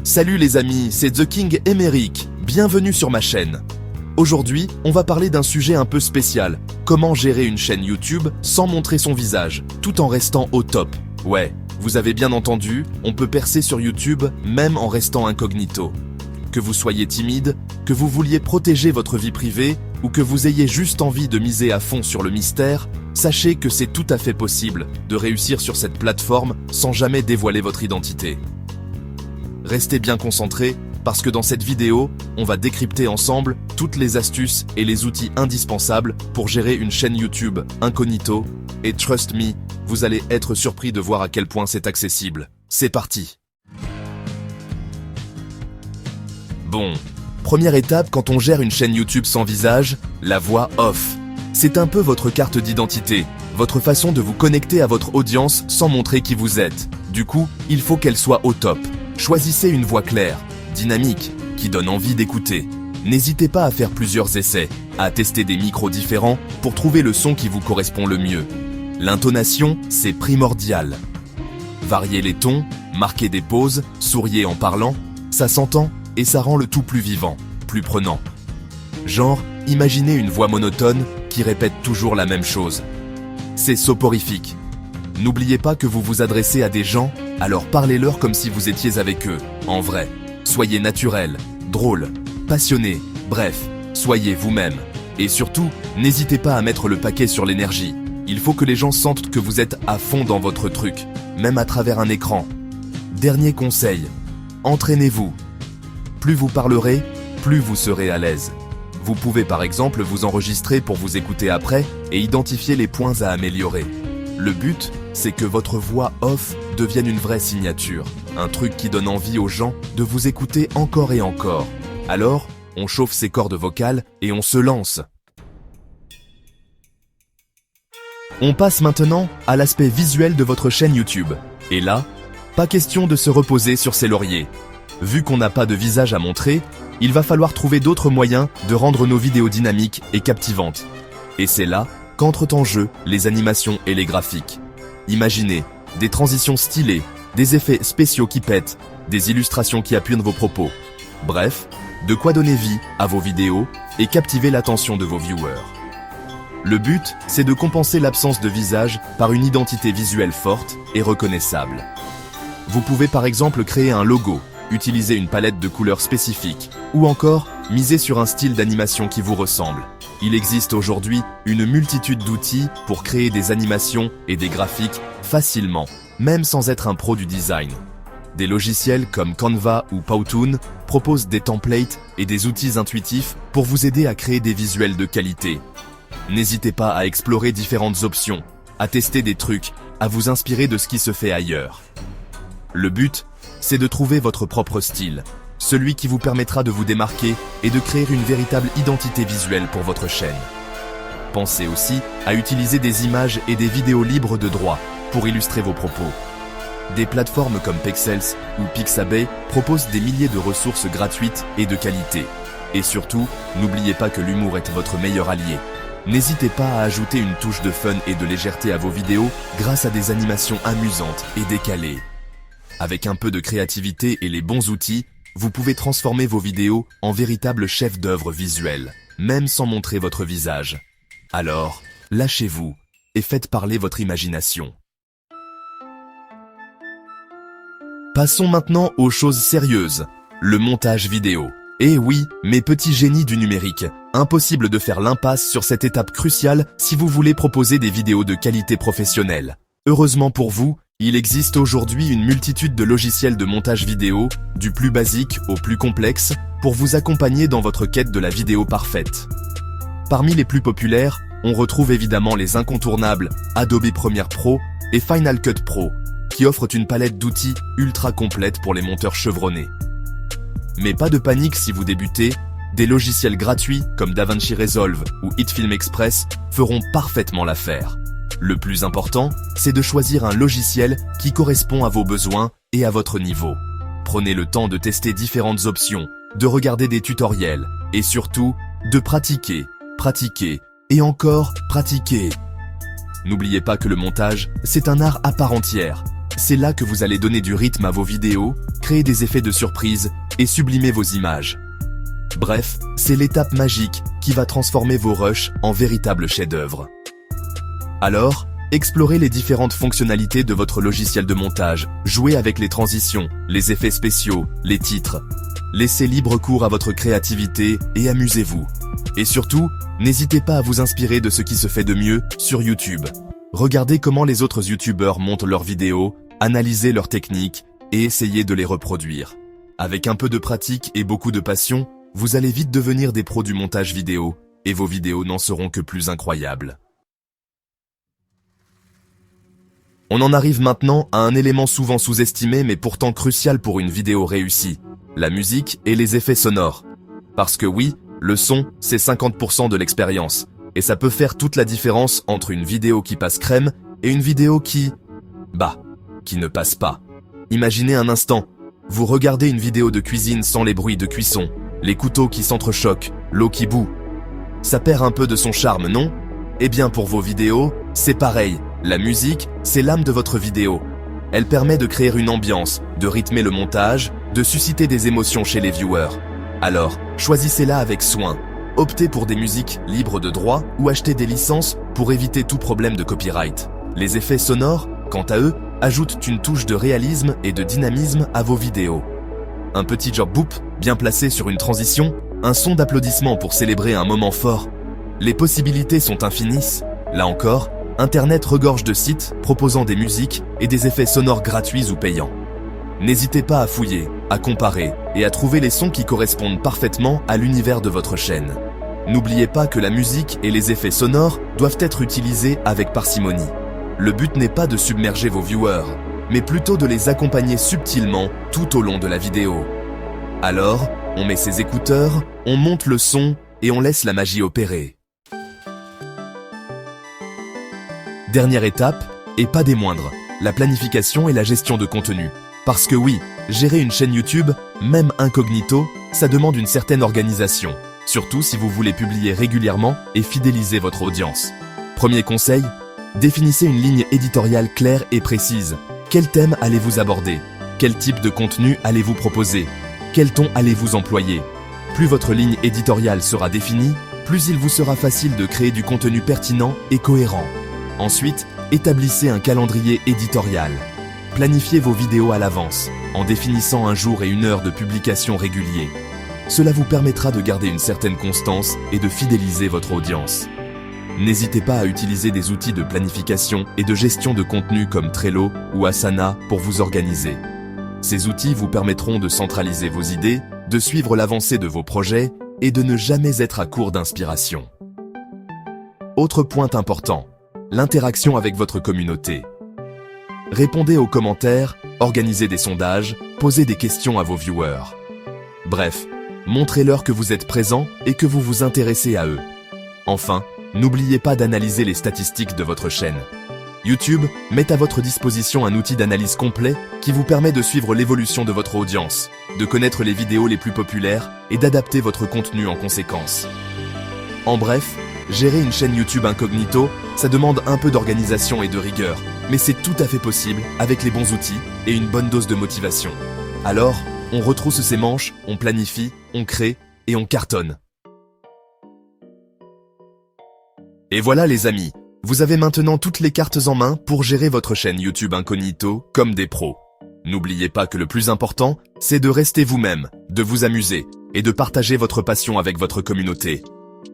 Salut les amis, c'est The King Emeric, bienvenue sur ma chaîne. Aujourd'hui, on va parler d'un sujet un peu spécial, comment gérer une chaîne YouTube sans montrer son visage, tout en restant au top. Ouais, vous avez bien entendu, on peut percer sur YouTube même en restant incognito. Que vous soyez timide, que vous vouliez protéger votre vie privée, ou que vous ayez juste envie de miser à fond sur le mystère, sachez que c'est tout à fait possible de réussir sur cette plateforme sans jamais dévoiler votre identité. Restez bien concentrés, parce que dans cette vidéo, on va décrypter ensemble toutes les astuces et les outils indispensables pour gérer une chaîne YouTube incognito, et trust me, vous allez être surpris de voir à quel point c'est accessible. C'est parti! Bon, première étape quand on gère une chaîne YouTube sans visage, la voix off. C'est un peu votre carte d'identité, votre façon de vous connecter à votre audience sans montrer qui vous êtes. Du coup, il faut qu'elle soit au top. Choisissez une voix claire, dynamique, qui donne envie d'écouter. N'hésitez pas à faire plusieurs essais, à tester des micros différents pour trouver le son qui vous correspond le mieux. L'intonation, c'est primordial. Variez les tons, marquez des pauses, souriez en parlant, ça s'entend et ça rend le tout plus vivant, plus prenant. Genre, imaginez une voix monotone qui répète toujours la même chose. C'est soporifique. N'oubliez pas que vous vous adressez à des gens, alors parlez-leur comme si vous étiez avec eux, en vrai. Soyez naturel, drôle, passionné, bref, soyez vous-même. Et surtout, n'hésitez pas à mettre le paquet sur l'énergie. Il faut que les gens sentent que vous êtes à fond dans votre truc, même à travers un écran. Dernier conseil, entraînez-vous. Plus vous parlerez, plus vous serez à l'aise. Vous pouvez par exemple vous enregistrer pour vous écouter après et identifier les points à améliorer. Le but, c'est que votre voix off devienne une vraie signature, un truc qui donne envie aux gens de vous écouter encore et encore. Alors, on chauffe ses cordes vocales et on se lance. On passe maintenant à l'aspect visuel de votre chaîne YouTube. Et là, pas question de se reposer sur ses lauriers. Vu qu'on n'a pas de visage à montrer, il va falloir trouver d'autres moyens de rendre nos vidéos dynamiques et captivantes. Et c'est là qu'entrent en jeu les animations et les graphiques. Imaginez des transitions stylées, des effets spéciaux qui pètent, des illustrations qui appuient vos propos. Bref, de quoi donner vie à vos vidéos et captiver l'attention de vos viewers. Le but, c'est de compenser l'absence de visage par une identité visuelle forte et reconnaissable. Vous pouvez par exemple créer un logo, utiliser une palette de couleurs spécifiques, ou encore miser sur un style d'animation qui vous ressemble. Il existe aujourd'hui une multitude d'outils pour créer des animations et des graphiques facilement, même sans être un pro du design. Des logiciels comme Canva ou Powtoon proposent des templates et des outils intuitifs pour vous aider à créer des visuels de qualité. N'hésitez pas à explorer différentes options, à tester des trucs, à vous inspirer de ce qui se fait ailleurs. Le but, c'est de trouver votre propre style, celui qui vous permettra de vous démarquer et de créer une véritable identité visuelle pour votre chaîne. Pensez aussi à utiliser des images et des vidéos libres de droit pour illustrer vos propos. Des plateformes comme Pexels ou Pixabay proposent des milliers de ressources gratuites et de qualité. Et surtout, n'oubliez pas que l'humour est votre meilleur allié. N'hésitez pas à ajouter une touche de fun et de légèreté à vos vidéos grâce à des animations amusantes et décalées. Avec un peu de créativité et les bons outils, vous pouvez transformer vos vidéos en véritables chefs d'œuvre visuels, même sans montrer votre visage. Alors, lâchez-vous et faites parler votre imagination. Passons maintenant aux choses sérieuses, le montage vidéo. Eh oui, mes petits génies du numérique, impossible de faire l'impasse sur cette étape cruciale si vous voulez proposer des vidéos de qualité professionnelle. Heureusement pour vous, il existe aujourd'hui une multitude de logiciels de montage vidéo, du plus basique au plus complexe, pour vous accompagner dans votre quête de la vidéo parfaite. Parmi les plus populaires, on retrouve évidemment les incontournables Adobe Premiere Pro et Final Cut Pro, qui offrent une palette d'outils ultra complète pour les monteurs chevronnés. Mais pas de panique si vous débutez, des logiciels gratuits comme DaVinci Resolve ou HitFilm Express feront parfaitement l'affaire. Le plus important, c'est de choisir un logiciel qui correspond à vos besoins et à votre niveau. Prenez le temps de tester différentes options, de regarder des tutoriels et surtout, de pratiquer, pratiquer et encore pratiquer. N'oubliez pas que le montage, c'est un art à part entière. c'est là que vous allez donner du rythme à vos vidéos, créer des effets de surprise et sublimer vos images. Bref, c'est l'étape magique qui va transformer vos rushs en véritables chefs-d'œuvre. Alors, explorez les différentes fonctionnalités de votre logiciel de montage, jouez avec les transitions, les effets spéciaux, les titres. Laissez libre cours à votre créativité et amusez-vous. Et surtout, n'hésitez pas à vous inspirer de ce qui se fait de mieux sur YouTube. Regardez comment les autres YouTubeurs montent leurs vidéos, analysez leurs techniques et essayez de les reproduire. Avec un peu de pratique et beaucoup de passion, vous allez vite devenir des pros du montage vidéo et vos vidéos n'en seront que plus incroyables. On en arrive maintenant à un élément souvent sous-estimé mais pourtant crucial pour une vidéo réussie, la musique et les effets sonores. Parce que oui, le son, c'est 50% de l'expérience, et ça peut faire toute la différence entre une vidéo qui passe crème et une vidéo qui ne passe pas. Imaginez un instant, vous regardez une vidéo de cuisine sans les bruits de cuisson, les couteaux qui s'entrechoquent, l'eau qui bout. Ça perd un peu de son charme, non? Eh bien pour vos vidéos, c'est pareil. La musique, c'est l'âme de votre vidéo. Elle permet de créer une ambiance, de rythmer le montage, de susciter des émotions chez les viewers. Alors, choisissez-la avec soin. Optez pour des musiques libres de droit ou achetez des licences pour éviter tout problème de copyright. Les effets sonores, quant à eux, ajoutent une touche de réalisme et de dynamisme à vos vidéos. Un petit job boop bien placé sur une transition, un son d'applaudissement pour célébrer un moment fort. Les possibilités sont infinies. Là encore, Internet regorge de sites proposant des musiques et des effets sonores gratuits ou payants. N'hésitez pas à fouiller, à comparer et à trouver les sons qui correspondent parfaitement à l'univers de votre chaîne. N'oubliez pas que la musique et les effets sonores doivent être utilisés avec parcimonie. Le but n'est pas de submerger vos viewers, mais plutôt de les accompagner subtilement tout au long de la vidéo. Alors, on met ses écouteurs, on monte le son et on laisse la magie opérer. Dernière étape, et pas des moindres, la planification et la gestion de contenu. Parce que oui, gérer une chaîne YouTube, même incognito, ça demande une certaine organisation. Surtout si vous voulez publier régulièrement et fidéliser votre audience. Premier conseil, définissez une ligne éditoriale claire et précise. Quel thème allez-vous aborder? Quel type de contenu allez-vous proposer? Quel ton allez-vous employer? Plus votre ligne éditoriale sera définie, plus il vous sera facile de créer du contenu pertinent et cohérent. Ensuite, établissez un calendrier éditorial. Planifiez vos vidéos à l'avance, en définissant un jour et une heure de publication réguliers. Cela vous permettra de garder une certaine constance et de fidéliser votre audience. N'hésitez pas à utiliser des outils de planification et de gestion de contenu comme Trello ou Asana pour vous organiser. Ces outils vous permettront de centraliser vos idées, de suivre l'avancée de vos projets et de ne jamais être à court d'inspiration. Autre point important, l'interaction avec votre communauté. Répondez aux commentaires, organisez des sondages, posez des questions à vos viewers. Bref, montrez-leur que vous êtes présent et que vous vous intéressez à eux. Enfin, n'oubliez pas d'analyser les statistiques de votre chaîne. YouTube met à votre disposition un outil d'analyse complet qui vous permet de suivre l'évolution de votre audience, de connaître les vidéos les plus populaires et d'adapter votre contenu en conséquence. En bref, gérer une chaîne YouTube incognito, ça demande un peu d'organisation et de rigueur, mais c'est tout à fait possible avec les bons outils et une bonne dose de motivation. Alors, on retrousse ses manches, on planifie, on crée et on cartonne. Et voilà les amis, vous avez maintenant toutes les cartes en main pour gérer votre chaîne YouTube incognito comme des pros. N'oubliez pas que le plus important, c'est de rester vous-même, de vous amuser et de partager votre passion avec votre communauté.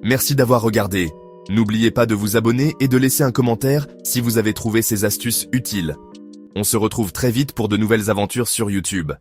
Merci d'avoir regardé. N'oubliez pas de vous abonner et de laisser un commentaire si vous avez trouvé ces astuces utiles. On se retrouve très vite pour de nouvelles aventures sur YouTube.